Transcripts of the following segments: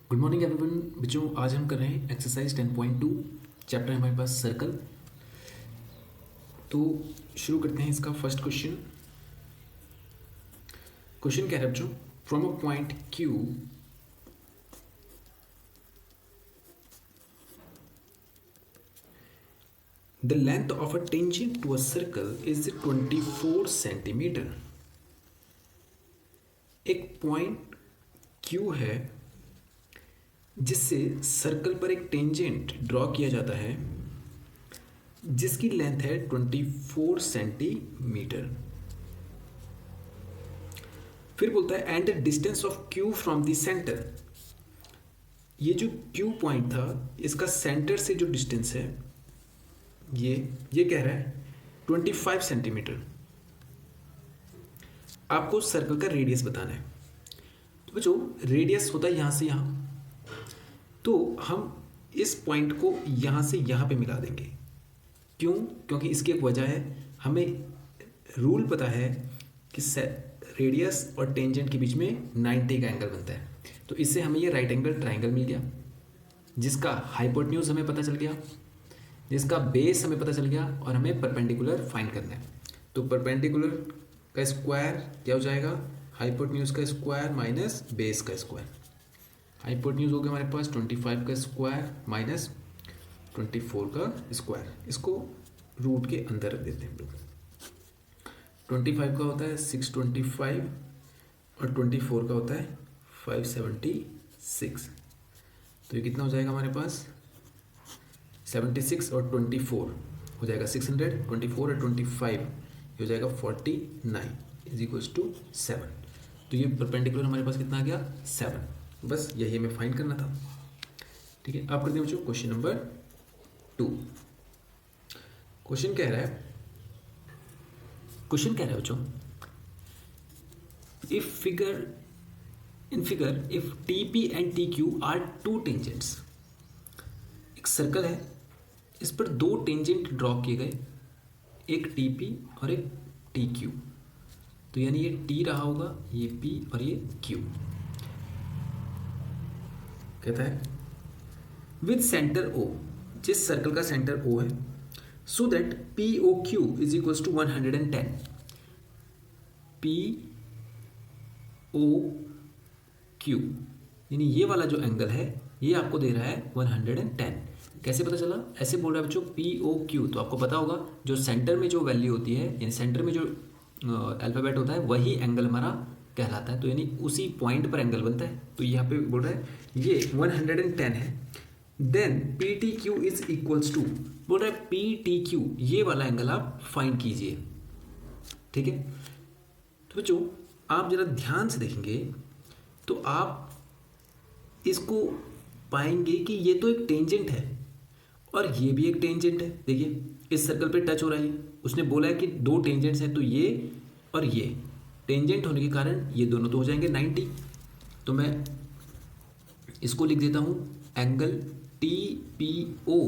Good morning everyone बच्चों, आज हम कर रहे हैं एक्सरसाइज 10.2। चैप्टर हमारे पास सर्कल। तो शुरू करते हैं इसका फर्स्ट क्वेश्चन। क्वेश्चन कह रहा है बच्चों, from a point Q the length of a tangent to a circle is 24 centimetre. एक पॉइंट क्यू है जिससे सर्कल पर एक टेंजेंट ड्रॉ किया जाता है जिसकी लेंथ है 24 सेंटीमीटर। फिर बोलता है and the distance of Q from the centre. ये जो क्यू पॉइंट था इसका सेंटर से जो डिस्टेंस है ये कह रहा है 25 सेंटीमीटर। आपको सर्कल का रेडियस बताना है। तो बच्चों रेडियस होता है यहाँ से यहाँ, तो हम इस पॉइंट को यहाँ से यहाँ पे मिला देंगे। क्यों? क्योंकि इसकी एक वजह है, हमें रूल पता है कि रेडियस और टेंजेंट के बीच में 90 का एंगल बनता है। तो इससे हमें ये राइट एंगल ट्राइंगल मिल गया जिसका हाइपोटेन्यूज हमें पता चल गया, जिसका बेस हमें पता चल गया, और हमें परपेंडिकुलर फाइंड करना है। तो परपेंडिकुलर का स्क्वायर क्या हो जाएगा? हाइपोटेन्यूज का स्क्वायर माइनस बेस का स्क्वायर। हाइपोटेन्यूज हो गया हमारे पास 25 का स्क्वायर माइनस 24 का स्क्वायर। इसको रूट के अंदर रख देते हैं हम लोग। 25 का होता है 625 और 24 का होता है 576। तो ये कितना हो जाएगा हमारे पास? 76 और 24 हो जाएगा 600, 24 और 25 ये हो जाएगा 49 इज इक्वल्स टू 7। तो ये परपेंडिकुलर हमारे पास कितना आ गया? 7। बस यही हमें फाइंड करना था। ठीक है, आप करते हैं बच्चों क्वेश्चन नंबर 2। क्वेश्चन कह रहा है बच्चों, in figure if T P and T Q R to tangents. एक सर्कल है, इस पर दो टेंजेंट ड्रॉ किए गए, एक टी पी और एक टी क्यू। तो यानी ये टी रहा होगा, ये पी और ये क्यू। कहता है विद सेंटर ओ, जिस सर्कल का सेंटर ओ है, so that P O Q is equals to 110। P O Q यानी ये वाला जो एंगल है ये आपको दे रहा है 110। कैसे पता चला? ऐसे बोल रहा है बच्चों पी ओ क्यू। तो आपको पता होगा जो सेंटर में जो वैल्यू होती है, यानी सेंटर में जो अल्फ़ाबेट होता है वही एंगल हमारा कहलाता है। तो यानी उसी पॉइंट पर एंगल बनता है। तो यहाँ पे बोल रहा है ये 110 है। Then P T Q is equals to, बोल रहा है पी टी क्यू, ये वाला एंगल आप फाइंड कीजिए। ठीक है, तो बच्चों आप जरा ध्यान से देखेंगे तो आप इसको पाएंगे कि ये तो एक टेंजेंट है और ये भी एक टेंजेंट है। देखिए इस सर्कल पे टच हो रहा है। उसने बोला है कि दो टेंजेंट्स हैं, तो ये और ये टेंजेंट होने के कारण ये दोनों तो हो जाएंगे 90। तो मैं इसको लिख देता हूँ angle T P O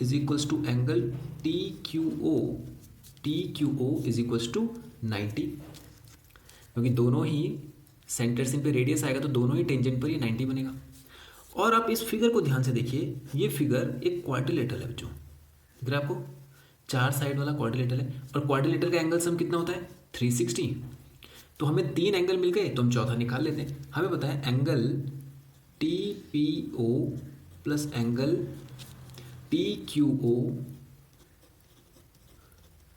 is equals to angle T Q O is equals to 90, क्योंकि दोनों ही सेंटर से पे रेडियस आएगा तो दोनों ही टेंजेंट पर ये 90 बनेगा। और आप इस फिगर को ध्यान से देखिए, ये फिगर एक क्वाड्रिलेटरल है बच्चों। दिख रहा है आपको? 4 साइड वाला क्वाड्रिलेटरल है, और क्वाड्रिलेटरल का एंगल सम कितना होता है? 360। तो हमें 3 एंगल मिल गए, तो हम चौथा निकाल लेते हैं। हमें पता है angle T P O plus angle T Q O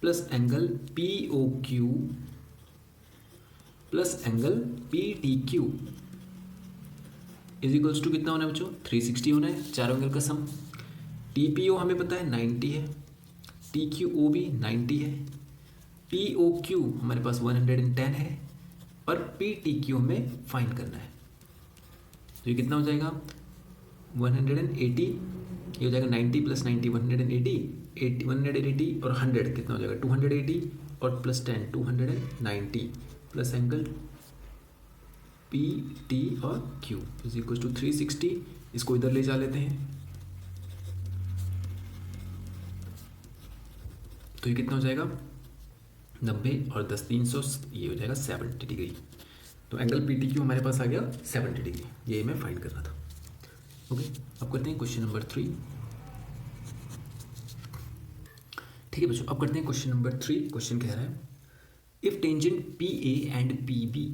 plus angle P O Q plus angle P T Q is equals to कितना होना है बच्चों? 360 होना है, चारों एंगल का सम। टी पी ओ हमें पता है 90 है, टी क्यू ओ भी 90 है, पी ओ क्यू हमारे पास 110 है, और पी टी क्यू हमें फाइंड करना है। तो ये कितना हो जाएगा? 180। ये हो जाएगा 90 प्लस 90 180, 180 और 100 कितना हो जाएगा? 280 और plus 10 290 plus angle P T और क्यू इज इक्वल टू 360। इसको इधर ले जा लेते हैं, तो ये कितना हो जाएगा? 90 और 10 300, ये हो जाएगा 70 डिग्री। तो एंगल पी टी क्यू हमारे पास आ गया 70 डिग्री, ये हमें फाइंड करना था। ओके, अब करते हैं क्वेश्चन नंबर 3। ठीक है बच्चों, अब करते हैं क्वेश्चन नंबर 3। क्वेश्चन कह रहा है if tangent P A and P B,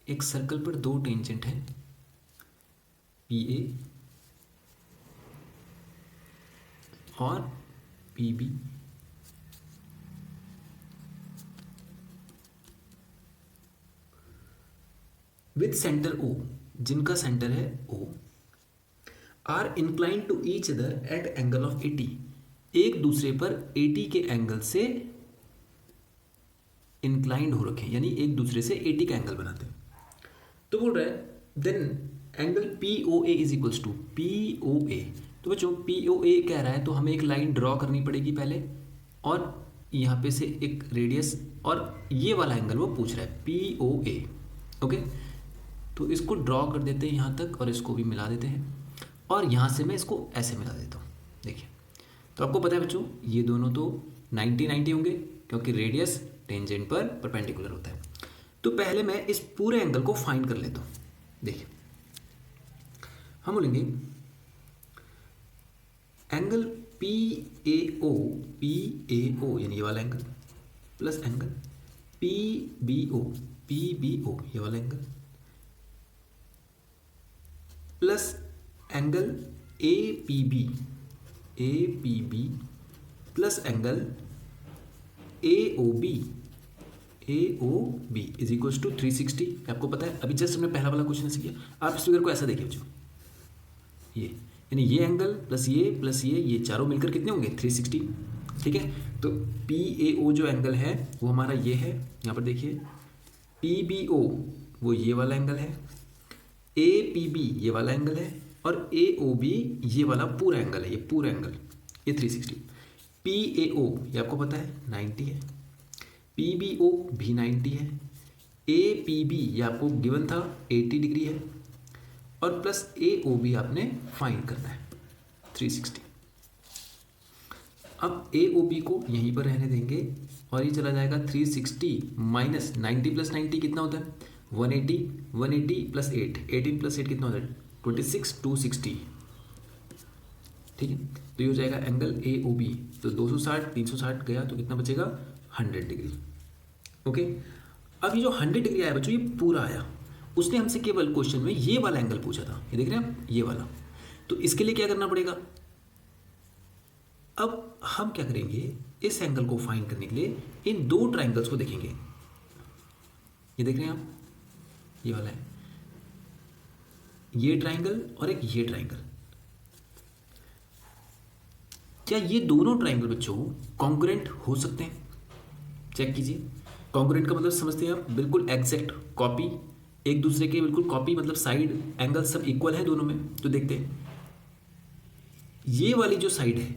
एक सर्कल पर दो टेंजेंट हैं पी ए और P B, with centre O, जिनका सेंटर है O, are incline to each other at angle of 80, एक दूसरे पर 80 के एंगल से इंक्लाइंड हो रखे, यानी एक दूसरे से 80 का एंगल बनाते हैं। तो बोल रहा है then angle P O A is equals to P O A. तो बच्चों पी ओ ए कह रहा है तो हमें एक लाइन ड्रॉ करनी पड़ेगी पहले, और यहाँ पे से एक रेडियस, और ये वाला एंगल वो पूछ रहा है पी ओ ए। ओके, तो इसको ड्रॉ कर देते हैं यहाँ तक, और इसको भी मिला देते हैं, और यहाँ से मैं इसको ऐसे मिला देता हूँ। देखिए, तो आपको पता है बच्चों ये दोनों तो 90-90 होंगे, क्योंकि रेडियस टेंजेंट पर परपेंडिकुलर होता है। तो पहले मैं इस पूरे एंगल को फाइंड कर लेता हूँ। देखिए, हम बोलेंगे एंगल पी ए ओ यानी ये वाला angle, plus angle P B O ये वाला angle, plus angle A P B plus angle A O B is equals to 360। आपको पता है अभी जस्ट हमने पहला वाला क्वेश्चन से किया। आप इस फिगर को ऐसा देखिए बच्चों, ये यानी ये एंगल प्लस ये चारों मिलकर कितने होंगे 360। ठीक है, तो पी ए ओ जो एंगल है वो हमारा ये है, यहाँ पर देखिए, पी बी ओ वो ये वाला एंगल है, ए पी बी ये वाला एंगल है, और ए ओ बी ये वाला पूरा एंगल है, ये पूरा एंगल ये 360। पी ए ओ ये आपको पता है 90 है, पी बी ओ भी 90 है, ए पी बी ये आपको गिवन था 80 डिग्री है, और प्लस ए ओ बी आपने फाइंड करना है 360। अब ए ओ बी को यहीं पर रहने देंगे, और ये चला जाएगा 360 माइनस 90 प्लस 90 कितना होता है 180 प्लस 8, 18 प्लस 8 कितना होता है 26, 260। ठीक है, तो ये हो जाएगा एंगल ए ओ बी। तो 260 360 गया तो कितना बचेगा 100 डिग्री। ओके, अब ये जो 100 डिग्री आया बच्चों, ये पूरा आया। उसने हमसे केवल क्वेश्चन में ये वाला एंगल पूछा था, ये देख रहे हैं आप, ये वाला। तो इसके लिए क्या करना पड़ेगा, अब हम क्या करेंगे, इस एंगल को फाइंड करने के लिए इन दो ट्राइंगल्स को देखेंगे। ये देख रहे हैं आप, ये वाला है ये ट्राइंगल, और एक ये ट्राइंगल। क्या ये दोनों ट्राइंगल बच्चों कॉन्ग्रुएंट हो सकते हैं? चेक कीजिए। कॉन्ग्रुएंट का मतलब समझते हैं आप, बिल्कुल एग्जैक्ट कॉपी, एक दूसरे के बिल्कुल कॉपी, मतलब साइड एंगल सब इक्वल है दोनों में। तो देखते हैं, ये वाली जो साइड है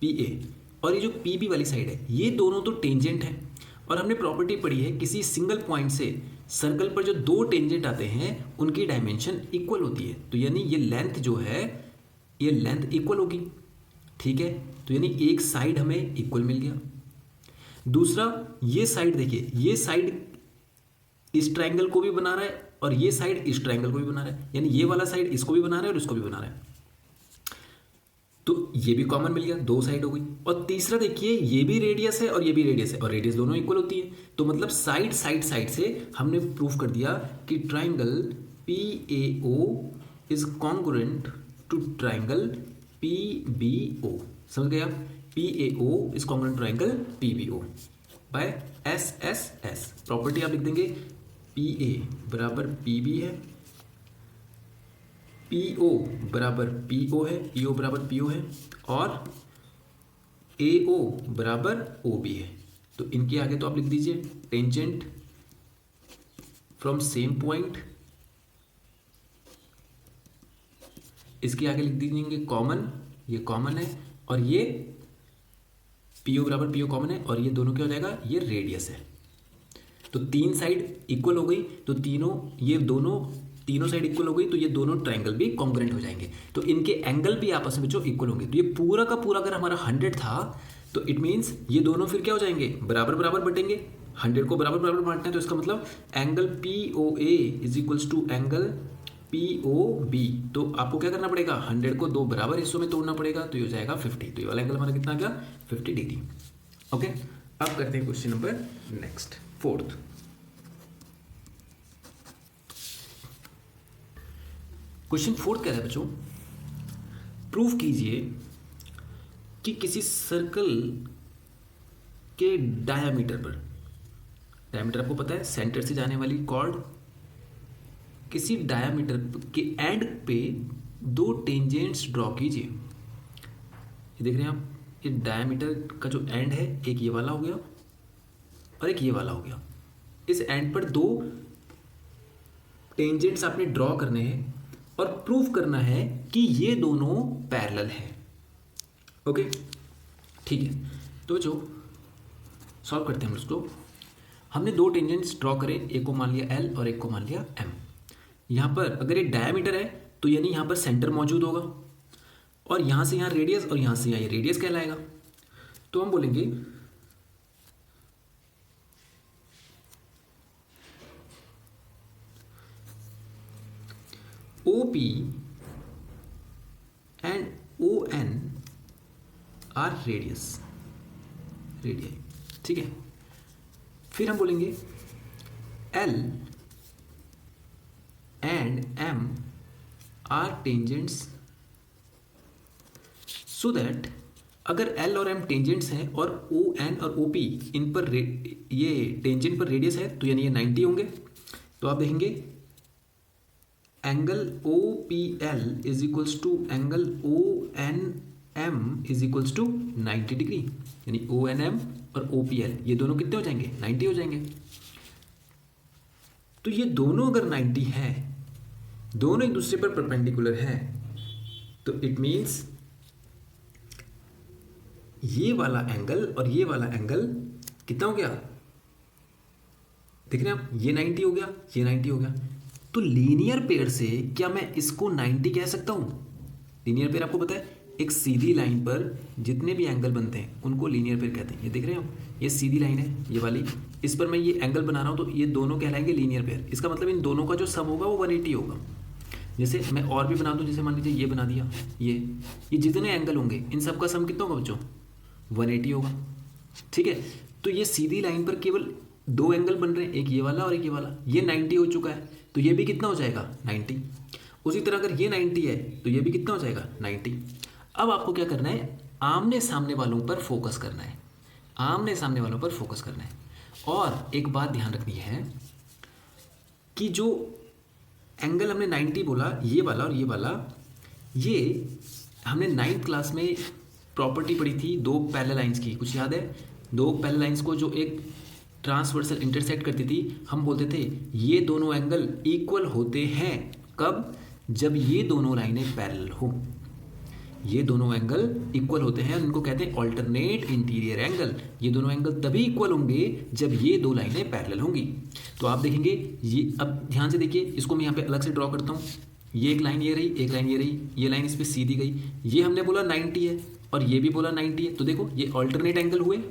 पी ए और ये जो पी बी वाली साइड है, ये दोनों तो टेंजेंट है, और हमने प्रॉपर्टी पढ़ी है किसी सिंगल पॉइंट से सर्कल पर जो दो टेंजेंट आते हैं उनकी डायमेंशन इक्वल होती है। तो यानी ये लेंथ जो है, ये लेंथ इक्वल होगी। ठीक है, तो यानी एक साइड हमें इक्वल मिल गया। दूसरा, ये साइड देखिए, ये साइड इस ट्रायंगल को भी बना रहा है, और ये साइड इस ट्रायंगल को भी बना रहा है, यानी ये वाला साइड इसको भी बना रहा है और इसको भी बना रहा है। तो ये भी कॉमन मिल गया, दो साइड हो गई। और तीसरा देखिए, ये भी रेडियस है और ये भी रेडियस है, और रेडियस दोनों इक्वल होती है। तो मतलब साइड से हमने प्रूफ कर दिया कि triangle P A O is congruent to triangle P B O. समझ गए आप, P A O is congruent triangle P B O by S S S. Property आप लिख देंगे, पी ए बराबर पी बी है, पी ओ बराबर P ओ है, पी ओ बराबर पी ओ है, और ए ओ बराबर ओ बी है। तो इनके आगे तो आप लिख दीजिए टेंजेंट फ्रॉम सेम पॉइंट, इसके आगे लिख दीजिएंगे कॉमन, ये कॉमन है, और ये पी ओ बराबर पी ओ कॉमन है, और ये दोनों क्या हो जाएगा, ये रेडियस है। तो तीन साइड इक्वल हो गई, तो तीनों साइड इक्वल हो गई, तो ये दोनों ट्रायंगल भी कॉन्ग्रुएंट हो जाएंगे। तो इनके एंगल भी आपस में जो इक्वल होंगे। तो ये पूरा का पूरा अगर हमारा 100 था, तो इट मीन्स ये दोनों फिर क्या हो जाएंगे, बराबर बराबर बटेंगे। 100 को बराबर बराबर बांटना है, तो इसका मतलब angle P O A is equals to angle P O B. तो आपको क्या करना पड़ेगा, 100 को 2 बराबर हिस्सों में तोड़ना पड़ेगा, तो ये हो जाएगा 50। तो ये वाला एंगल हमारा कितना आ गया, 50 डिग्री। ओके, अब करते हैं question number next, fourth. Question fourth कह रहा है बच्चों, प्रूव कीजिए कि किसी सर्कल के डायामीटर पर, डायामीटर आपको पता है सेंटर से जाने वाली कॉर्ड, किसी डायामीटर के एंड पे 2 टेंजेंट्स ड्रॉ कीजिए। ये देख रहे हैं आप, ये डायामीटर का जो एंड है, एक ये वाला हो गया और एक ये वाला हो गया। इस एंड पर 2 टेंजेंट्स आपने ड्रॉ करने हैं और प्रूव करना है कि ये दोनों पैरेलल हैं। ओके, ठीक है, तो जो सॉल्व करते हैं हम उसको। हमने 2 टेंजेंट्स ड्रॉ करे, एक को मान लिया L और एक को मान लिया M। यहाँ पर अगर एक डायामीटर है तो यानी यहाँ पर सेंटर मौजूद होगा, और यहाँ से यहाँ रेडियस और यहाँ से यहाँ ये रेडियस कहलाएगा। तो हम बोलेंगे OP and ON are radii, ठीक है। फिर हम बोलेंगे L and M are tangents, so that अगर L और M टेंजेंट्स हैं और ON और OP इन पर ये टेंजेंट पर रेडियस है, तो यानी ये 90 होंगे। तो आप देखेंगे angle OPL is equals to angle ONM is equals to 90 degree, यानी ONM और OPL ये दोनों कितने हो जाएंगे, 90 हो जाएंगे। तो ये दोनों अगर 90 है, दोनों एक दूसरे पर परपेंडिकुलर है, तो इट मीन्स ये वाला एंगल और ये वाला एंगल कितना हो गया, देख रहे हैं आप, ये 90 हो गया, ये 90 हो गया। तो लीनियर पेयर से क्या मैं इसको 90 कह सकता हूं? लीनियर पेयर आपको पता है, एक सीधी लाइन पर जितने भी एंगल बनते हैं उनको लीनियर पेयर कहते हैं। ये देख रहे हैं आप, ये सीधी लाइन है ये वाली, इस पर मैं ये एंगल बना रहा हूं, तो ये दोनों कहलाएंगे लीनियर पेयर। इसका मतलब इन दोनों का जो सम होगा वो 180 होगा। जैसे मैं और भी बना दूं, जैसे मान लीजिए ये बना दिया, ये जितने एंगल होंगे इन सब का सम कितना होगा बच्चों, 180 होगा, ठीक है। तो ये सीधी लाइन पर केवल 2 एंगल बन रहे हैं, एक ये वाला और एक ये वाला, ये 90 हो चुका है, तो ये भी कितना हो जाएगा, 90। उसी तरह अगर ये 90 है तो ये भी कितना हो जाएगा, 90। अब आपको क्या करना है, आमने सामने वालों पर फोकस करना है, आमने सामने वालों पर फोकस करना है। और एक बात ध्यान रखनी है कि जो एंगल हमने 90 बोला, ये वाला और ये वाला, ये हमने 9th क्लास में प्रॉपर्टी पढ़ी थी 2 पैरेलल लाइंस की, कुछ याद है? 2 पैरेलल लाइंस को जो एक ट्रांसवर्सल इंटरसेक्ट करती थी, हम बोलते थे ये दोनों एंगल इक्वल होते हैं। कब? जब ये दोनों लाइनें पैरेलल हो, ये दोनों एंगल इक्वल होते हैं, उनको कहते हैं ऑल्टरनेट इंटीरियर एंगल। ये दोनों एंगल तभी इक्वल होंगे जब ये 2 लाइनें पैरेलल होंगी। तो आप देखेंगे ये, अब ध्यान से देखिए, इसको मैं यहाँ पे अलग से ड्रॉ करता हूँ। ये एक लाइन ये रही, एक लाइन ये रही, ये लाइन इस पर सीधी गई, ये हमने बोला 90 है और ये भी बोला 90 है, तो देखो ये ऑल्टरनेट एंगल हुए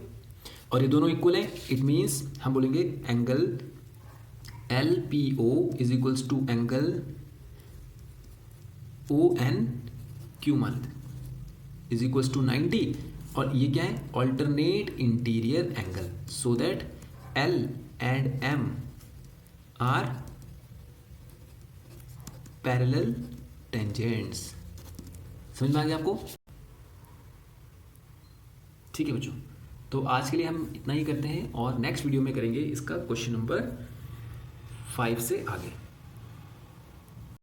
और ये दोनों इक्वल हैं। इट मीन्स हम बोलेंगे angle LPO is equals to angle ONQ मान इज इक्वल्स टू 90, और ये क्या है, alternate interior angle, so that L and M are parallel tangents. समझ में आ गया आपको? ठीक है बच्चों, तो आज के लिए हम इतना ही करते हैं और नेक्स्ट वीडियो में करेंगे इसका क्वेश्चन नंबर 5 से आगे।